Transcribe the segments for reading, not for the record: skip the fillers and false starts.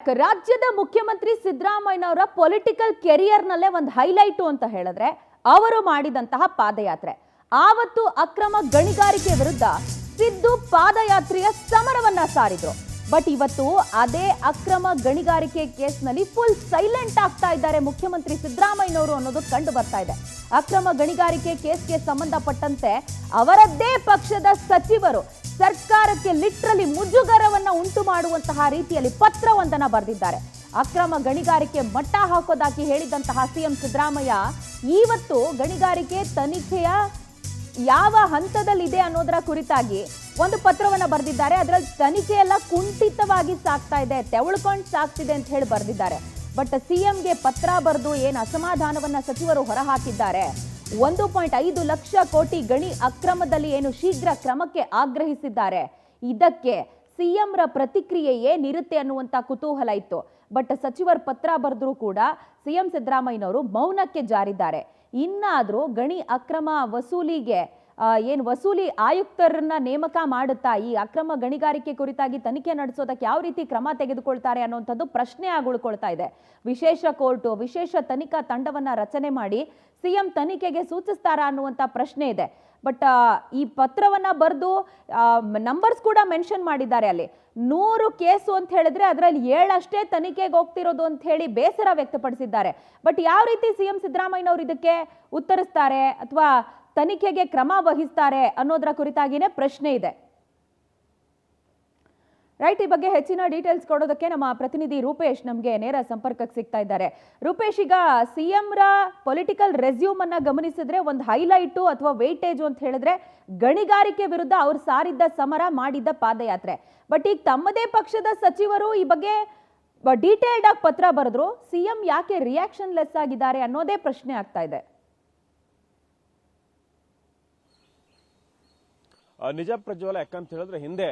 ರಾಜ್ಯದ ಮುಖ್ಯಮಂತ್ರಿ ಸಿದ್ದರಾಮಯ್ಯನವರ ಪೊಲಿಟಿಕಲ್ ಕೆರಿಯರ್ನಲ್ಲೇ ಒಂದು ಹೈಲೈಟು ಅಂತ ಹೇಳಿದ್ರೆ ಅವರು ಮಾಡಿದಂತಹ ಪಾದಯಾತ್ರೆ. ಆವತ್ತು ಅಕ್ರಮ ಗಣಿಗಾರಿಕೆ ವಿರುದ್ಧ ಸಿದ್ದು ಪಾದಯಾತ್ರೆಯ ಸಮರವನ್ನ ಸಾರಿದ್ರು. ಬಟ್ ಇವತ್ತು ಅದೇ ಅಕ್ರಮ ಗಣಿಗಾರಿಕೆ ಕೇಸ್ನಲ್ಲಿ ಫುಲ್ ಸೈಲೆಂಟ್ ಆಗ್ತಾ ಇದ್ದಾರೆ ಮುಖ್ಯಮಂತ್ರಿ ಸಿದ್ದರಾಮಯ್ಯನವರು ಅನ್ನೋದು ಕಂಡು ಬರ್ತಾ ಇದೆ. ಅಕ್ರಮ ಗಣಿಗಾರಿಕೆ ಕೇಸ್ಗೆ ಸಂಬಂಧಪಟ್ಟಂತೆ ಅವರದ್ದೇ ಪಕ್ಷದ ಸಚಿವರು ಸರ್ಕಾರಕ್ಕೆ ಲಿಟ್ರಲಿ ಮುಜುಗರವನ್ನ ಉಂಟು ಮಾಡುವಂತಹ ರೀತಿಯಲ್ಲಿ ಪತ್ರವೊಂದನ್ನ ಬರೆದಿದ್ದಾರೆ. ಅಕ್ರಮ ಗಣಿಗಾರಿಕೆ ಮಟ್ಟ ಹಾಕೋದಾಗಿ ಹೇಳಿದಂತಹ ಸಿಎಂ ಸಿದ್ದರಾಮಯ್ಯ ಇವತ್ತು ಗಣಿಗಾರಿಕೆ ತನಿಖೆಯ ಯಾವ ಹಂತದಲ್ಲಿದೆ ಅನ್ನೋದರ ಕುರಿತಾಗಿ ಒಂದು ಪತ್ರವನ್ನ ಬರೆದಿದ್ದಾರೆ. ಅದರಲ್ಲಿ ತನಿಖೆ ಎಲ್ಲ ಕುಂಠಿತವಾಗಿ ಸಾಗ್ತಾ ಇದೆ, ತೆವಳ್ಕೊಂಡು ಸಾಗ್ತಿದೆ ಅಂತ ಹೇಳಿ ಬರೆದಿದ್ದಾರೆ. ಬಟ್ ಸಿಎಂಗೆ ಪತ್ರ ಬರೆದು ಏನು ಅಸಮಾಧಾನವನ್ನ ಸಚಿವರು ಹೊರಹಾಕಿದ್ದಾರೆ. 1.5 ಲಕ್ಷ ಕೋಟಿ ಗಣಿ ಅಕ್ರಮದಲ್ಲಿ ಏನು ಶೀಘ್ರ ಕ್ರಮಕ್ಕೆ ಆಗ್ರಹಿಸಿದ್ದಾರೆ. ಇದಕ್ಕೆ ಸಿಎಂರ ಪ್ರತಿಕ್ರಿಯೆ ಏನಿರುತ್ತೆ ಅನ್ನುವಂತ ಕುತೂಹಲ ಇತ್ತು. ಬಟ್ ಸಚಿವರು ಪತ್ರ ಬರೆದ್ರು ಕೂಡ ಸಿಎಂ ಸಿದ್ದರಾಮಯ್ಯನವರು ಮೌನಕ್ಕೆ ಜಾರಿದ್ದಾರೆ. ಇನ್ನಾದ್ರೂ ಗಣಿ ಅಕ್ರಮ ವಸೂಲಿಗೆ ಏನು ವಸೂಲಿ ಆಯುಕ್ತರನ್ನ ನೇಮಕ ಮಾಡುತ್ತಾ ಈ ಅಕ್ರಮ ಗಣಿಗಾರಿಕೆ ಕುರಿತಾಗಿ ತನಿಖೆ ನಡೆಸೋದಕ್ಕೆ ಯಾವ ರೀತಿ ಕ್ರಮ ತೆಗೆದುಕೊಳ್ತಾರೆ ಅನ್ನುವಂಥದ್ದು ಪ್ರಶ್ನೆ ಆಗುಳ್ಕೊಳ್ತಾ ಇದೆ. ವಿಶೇಷ ಕೋರ್ಟು ವಿಶೇಷ ತನಿಖಾ ತಂಡವನ್ನ ರಚನೆ ಮಾಡಿ ಸಿಎಂ ತನಿಖೆಗೆ ಸೂಚಿಸ್ತಾರಾ ಅನ್ನುವಂಥ ಪ್ರಶ್ನೆ ಇದೆ. ಬಟ್ ಈ ಪತ್ರವನ್ನ ಬರೆದು ನಂಬರ್ಸ್ ಕೂಡ ಮೆನ್ಷನ್ ಮಾಡಿದ್ದಾರೆ. ಅಲ್ಲಿ 100 ಕೇಸು ಅಂತ ಹೇಳಿದ್ರೆ ಅದರಲ್ಲಿ 7 ಅಷ್ಟೇ ತನಿಖೆಗೆ ಹೋಗ್ತಿರೋದು ಅಂತ ಹೇಳಿ ಬೇಸರ ವ್ಯಕ್ತಪಡಿಸಿದ್ದಾರೆ. ಬಟ್ ಯಾವ ರೀತಿ ಸಿಎಂ ಸಿದ್ದರಾಮಯ್ಯನವರು ಇದಕ್ಕೆ ಉತ್ತರಿಸ್ತಾರೆ ಅಥವಾ ತನಿಖೆಗೆ ಕ್ರಮ ವಹಿಸ್ತಾರೆ ಅನ್ನೋದರ ಕುರಿತಾಗಿನೇ ಪ್ರಶ್ನೆ ಇದೆ. ರೈಟ್, ಈ ಬಗ್ಗೆ ಹೆಚ್ಚಿನ ಡೀಟೇಲ್ಸ್ ಕೊಡೋದಕ್ಕೆ ನಮ್ಮ ಪ್ರತಿನಿಧಿ ರೂಪೇಶ್ ನಮಗೆ ನೇರ ಸಂಪರ್ಕಕ್ಕೆ ಸಿಗ್ತಾ ಇದ್ದಾರೆ. ರೂಪೇಶ್, ಈಗ ಸಿಎಂರ ಪೊಲಿಟಿಕಲ್ ರೆಸ್ಯೂಮ್ ಅನ್ನ ಗಮನಿಸಿದ್ರೆ ಒಂದು ಹೈಲೈಟು ಅಥವಾ ವೇಟೇಜು ಅಂತ ಹೇಳಿದ್ರೆ ಗಣಿಗಾರಿಕೆ ವಿರುದ್ಧ ಅವ್ರು ಸಾರಿದ್ದ ಸಮರ, ಮಾಡಿದ್ದ ಪಾದಯಾತ್ರೆ. ಬಟ್ ಈಗ ತಮ್ಮದೇ ಪಕ್ಷದ ಸಚಿವರು ಈ ಬಗ್ಗೆ ಡೀಟೇಲ್ಡ್ ಆಗಿ ಪತ್ರ ಬರೆದ್ರು. ಸಿಎಂ ಯಾಕೆ ರಿಯಾಕ್ಷನ್ ಲೆಸ್ ಆಗಿದ್ದಾರೆ ಅನ್ನೋದೇ ಪ್ರಶ್ನೆ ಆಗ್ತಾ ಇದೆ. ನಿಜ ಪ್ರಜ್ವಲ, ಯಾಕಂತ ಹೇಳಿದ್ರೆ ಹಿಂದೆ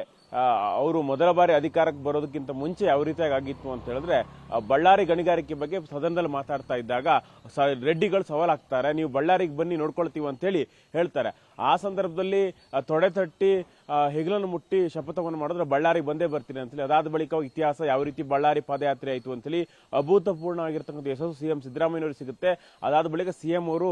ಅವರು ಮೊದಲ ಬಾರಿ ಅಧಿಕಾರಕ್ಕೆ ಬರೋದಕ್ಕಿಂತ ಮುಂಚೆ ಯಾವ ರೀತಿಯಾಗಿ ಆಗಿತ್ತು ಅಂತ ಹೇಳಿದ್ರೆ ಬಳ್ಳಾರಿ ಗಣಿಗಾರಿಕೆ ಬಗ್ಗೆ ಸದನದಲ್ಲಿ ಮಾತಾಡ್ತಾ ಇದ್ದಾಗ ರೆಡ್ಡಿಗಳು ಸವಾಲಾಗ್ತಾರೆ, ನೀವು ಬಳ್ಳಾರಿಗೆ ಬನ್ನಿ ನೋಡ್ಕೊಳ್ತೀವಿ ಅಂತೇಳಿ ಹೇಳ್ತಾರೆ. ಆ ಸಂದರ್ಭದಲ್ಲಿ ತೊಡೆ ತಟ್ಟಿ ಹೆಗಲನ್ನು ಮುಟ್ಟಿ ಶಪಥವನ್ನು ಮಾಡಿದ್ರೆ ಬಳ್ಳಾರಿಗೆ ಬಂದೇ ಬರ್ತೀನಿ ಅಂತೇಳಿ ಅದಾದ ಬಳಿಕ ಇತಿಹಾಸ ಯಾವ ರೀತಿ ಬಳ್ಳಾರಿ ಪಾದಯಾತ್ರೆ ಆಯಿತು ಅಂತೇಳಿ ಅಭೂತಪೂರ್ಣ ಆಗಿರ್ತಕ್ಕಂಥ ಯಶಸ್ಸು ಸಿಎಂ ಸಿದ್ದರಾಮಯ್ಯನವರು ಸಿಗುತ್ತೆ. ಅದಾದ ಬಳಿಕ ಸಿಎಂ ಅವರು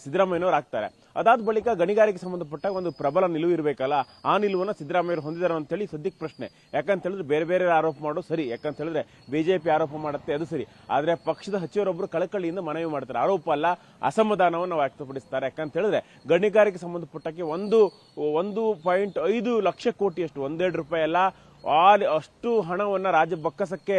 ಸಿದ್ದರಾಮಯ್ಯನವರು ಆಗ್ತಾರೆ. ಅದಾದ ಬಳಿಕ ಗಣಿಗಾರಿಕೆ ಸಂಬಂಧಪಟ್ಟ ಒಂದು ಪ್ರಬಲ ನಿಲುವು ಇರಬೇಕಲ್ಲ, ಆ ನಿಲುವನ್ನು ಸಿದ್ದರಾಮಯ್ಯವರು ಹೊಂದಿದ್ದಾರೆ ಅಂತೇಳಿ ಸದ್ಯಕ್ಕೆ ಪ್ರಶ್ನೆ. ಯಾಕಂತ ಹೇಳಿದ್ರೆ ಬೇರೆ ಬೇರೆ ಆರೋಪ ಮಾಡೋದು ಸರಿ, ಯಾಕಂತ ಹೇಳಿದ್ರೆ ಬಿಜೆಪಿ ಆರೋಪ ಮಾಡುತ್ತೆ ಅದು ಸರಿ, ಆದ್ರೆ ಪಕ್ಷದ ಸಚಿವರೊಬ್ಬರು ಕಳಕಳಿಯಿಂದ ಮನವಿ ಮಾಡ್ತಾರೆ. ಆರೋಪ ಅಲ್ಲ, ಅಸಮಾಧಾನವನ್ನು ವ್ಯಕ್ತಪಡಿಸ್ತಾರೆ. ಯಾಕಂತ ಹೇಳಿದ್ರೆ ಗಣಿಗಾರಿಕೆ ಸಂಬಂಧಪಟ್ಟಕ್ಕೆ 1.5 ಲಕ್ಷ ಕೋಟಿಯಷ್ಟು, 1.2 ರೂಪಾಯಿ ಅಲ್ಲ, ಅಷ್ಟು ಹಣವನ್ನ ರಾಜ್ಯ ಬೊಕ್ಕಸಕ್ಕೆ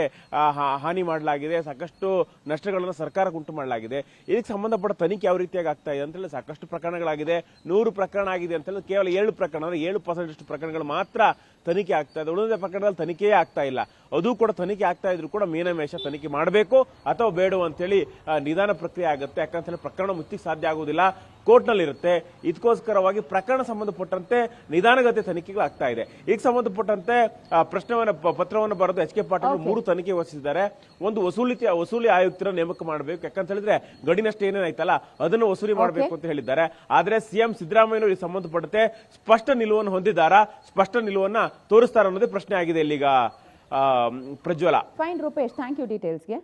ಹಾನಿ ಮಾಡಲಾಗಿದೆ. ಸಾಕಷ್ಟು ನಷ್ಟಗಳನ್ನು ಸರ್ಕಾರಕ್ಕೆ ಉಂಟು ಮಾಡಲಾಗಿದೆ. ಇದಕ್ಕೆ ಸಂಬಂಧಪಟ್ಟ ತನಿಖೆ ಯಾವ ರೀತಿಯಾಗಿ ಆಗ್ತಾ ಇದೆ ಅಂತೇಳಿ ಸಾಕಷ್ಟು ಪ್ರಕರಣಗಳಾಗಿದೆ. 100 ಪ್ರಕರಣ ಆಗಿದೆ ಅಂತೇಳಿ ಕೇವಲ 7 ಪ್ರಕರಣ, 7% ಪ್ರಕರಣಗಳು ಮಾತ್ರ ತನಿಖೆ ಆಗ್ತಾ ಇದೆ. ಉಳಿದ ಪ್ರಕರಣದಲ್ಲಿ ತನಿಖೆಯೇ ಆಗ್ತಾ ಇಲ್ಲ. ಅದು ಕೂಡ ತನಿಖೆ ಆಗ್ತಾ ಇದ್ರು ಕೂಡ ಮೀನಮೇಷ, ತನಿಖೆ ಮಾಡಬೇಕು ಅಥವಾ ಬೇಡ ಅಂತೇಳಿ ನಿಧಾನ ಪ್ರಕ್ರಿಯೆ ಆಗುತ್ತೆ. ಯಾಕಂತ ಹೇಳಿ ಪ್ರಕರಣ ಮುಚ್ಚಿಗೆ ಸಾಧ್ಯ ಆಗುವುದಿಲ್ಲ, ಕೋರ್ಟ್ನಲ್ಲಿರುತ್ತೆ. ಇದಕ್ಕೋಸ್ಕರವಾಗಿ ಪ್ರಕರಣ ಸಂಬಂಧಪಟ್ಟಂತೆ ನಿಧಾನಗತಿ ತನಿಖೆಗಳು ಆಗ್ತಾ ಇದೆ. ಈಗ ಸಂಬಂಧಪಟ್ಟಂತೆ ಪತ್ರವನ್ನು ಬರೆದು ಎಚ್ ಕೆ ಪಾಟೀಲ್ 3 ತನಿಖೆ ವಹಿಸಿದ್ದಾರೆ. ಒಂದು ವಸೂಲಿ ಆಯುಕ್ತರ ನೇಮಕ ಮಾಡಬೇಕು. ಯಾಕಂತ ಹೇಳಿದ್ರೆ ಗಡಿ ನಷ್ಟ ಏನೇನಾಯ್ತಲ್ಲ ಅದನ್ನು ವಸೂಲಿ ಮಾಡಬೇಕು ಅಂತ ಹೇಳಿದ್ದಾರೆ. ಆದ್ರೆ ಸಿಎಂ ಸಿದ್ದರಾಮಯ್ಯನವರು ಈ ಸಂಬಂಧಪಟ್ಟಂತೆ ಸ್ಪಷ್ಟ ನಿಲುವನ್ನು ಹೊಂದಿದ್ದಾರಾ, ಸ್ಪಷ್ಟ ನಿಲುವನ್ನ ತೋರಿಸ್ತಾರ ಅನ್ನೋದೇ ಪ್ರಶ್ನೆ ಆಗಿದೆ ಇಲ್ಲಿಗ Prajwala. Fine Rupesh, thank you ಡೀಟೇಲ್ಸ್ಗೆ.